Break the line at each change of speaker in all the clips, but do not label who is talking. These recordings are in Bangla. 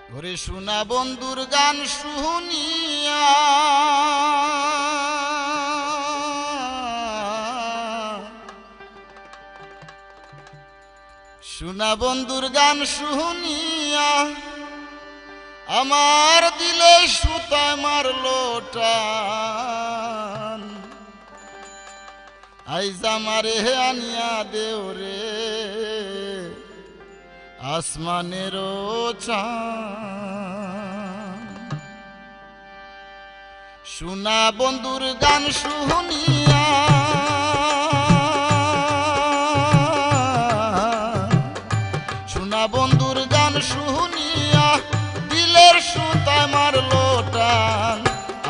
ওরে শোনা বন্ধুর গান শুনিয়া শোনা বন্ধুর গান শুনিয়া আমার দিলে সুতায় মারলো টান আইজ আমারে আনিয়া দেও রে আসমানেরও চাঁদ শোনা বন্ধুর গান শুনিয়া শোনা বন্ধুর গান শুনিয়া দিলের সুতায় মারলো টান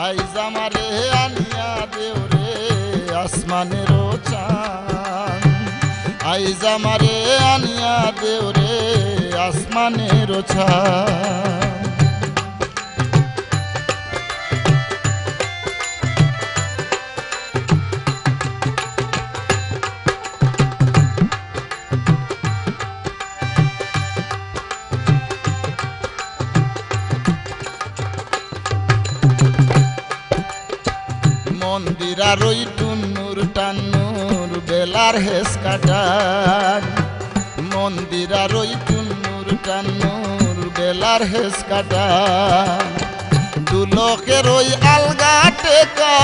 আইজ আমারে আনিয়া দেও রে আসমানেরও চাঁদ আইজ আমারে আনিয়া দেও রে আসমানেরও চাঁদ মন্দিরার ওই টুন্নুর টান্নুর বেলার হেস কাটার মন্দিরার ওই টুন্নুর টান্নুর বেলার হেস কাটার দুলকের ওই আলগা টেকা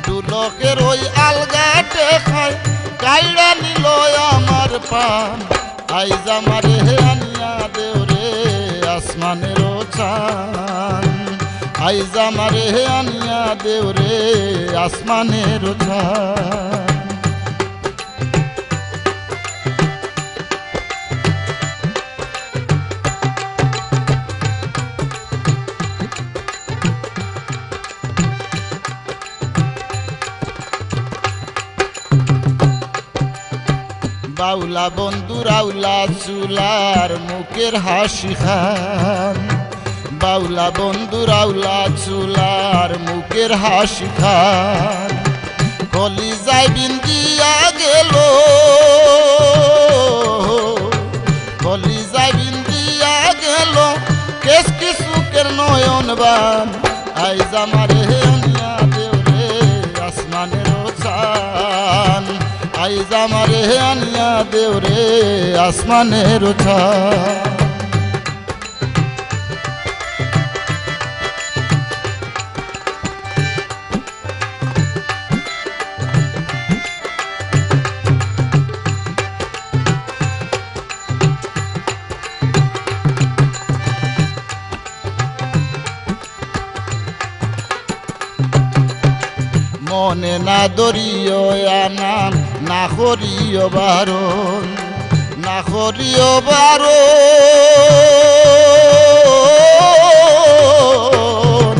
দুলকের ওই আলগা টেকায় কাইরা নিল আমার পান আইজ আমারে আনিয়া দেও রে আসমানেরও চাঁদ আইজ আমারে আনিয়া দেও রে আসমানেরও চাঁদ বাউলা বন্ধু রাউলা চুলার মুখের হাসি খান বাউলা বন্ধু রাউলা চুলার মুখের হাসি খান কলিজায় বিন্দিয়া গেল কলিজায় বিন্দিয়া গেল কেস কিসুকের নয়ন বান আইজ আমারে আনিয়া দেও রে আসমানেরও চাঁদ আইজ আমারে আনিয়া দেও রে আসমানেরও চাঁদ মনে না দরিও আনাম না করিও বারণ না করিও বারণ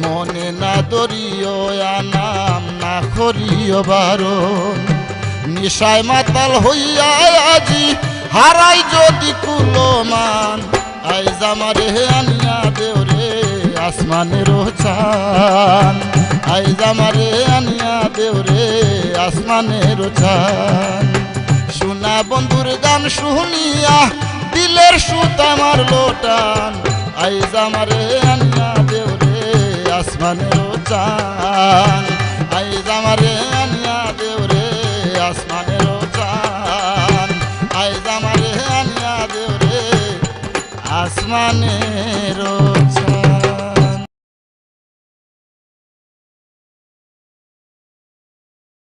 মনে না দরিও আনাম না করিও বারণ নিশায় মাতাল হইয়া আজি হারাই যদি কুলমান আইজ আমারে আনিয়া দেও রে আসমানেরও চাঁদ আইজ আমারে আনিয়া দেও রে আসমানেরও চাঁদ শোনা বন্ধুর গান শুনিয়া দিলের সুতা মারলো টান আইজ আমারে আনিয়া দেও রে আসমানেরও চাঁদ আইজ আমারে আনিয়া দেও রে আসমানেরও চাঁদ আইজ আমারে আনিয়া দেও রে আসমানেরও চাঁদ।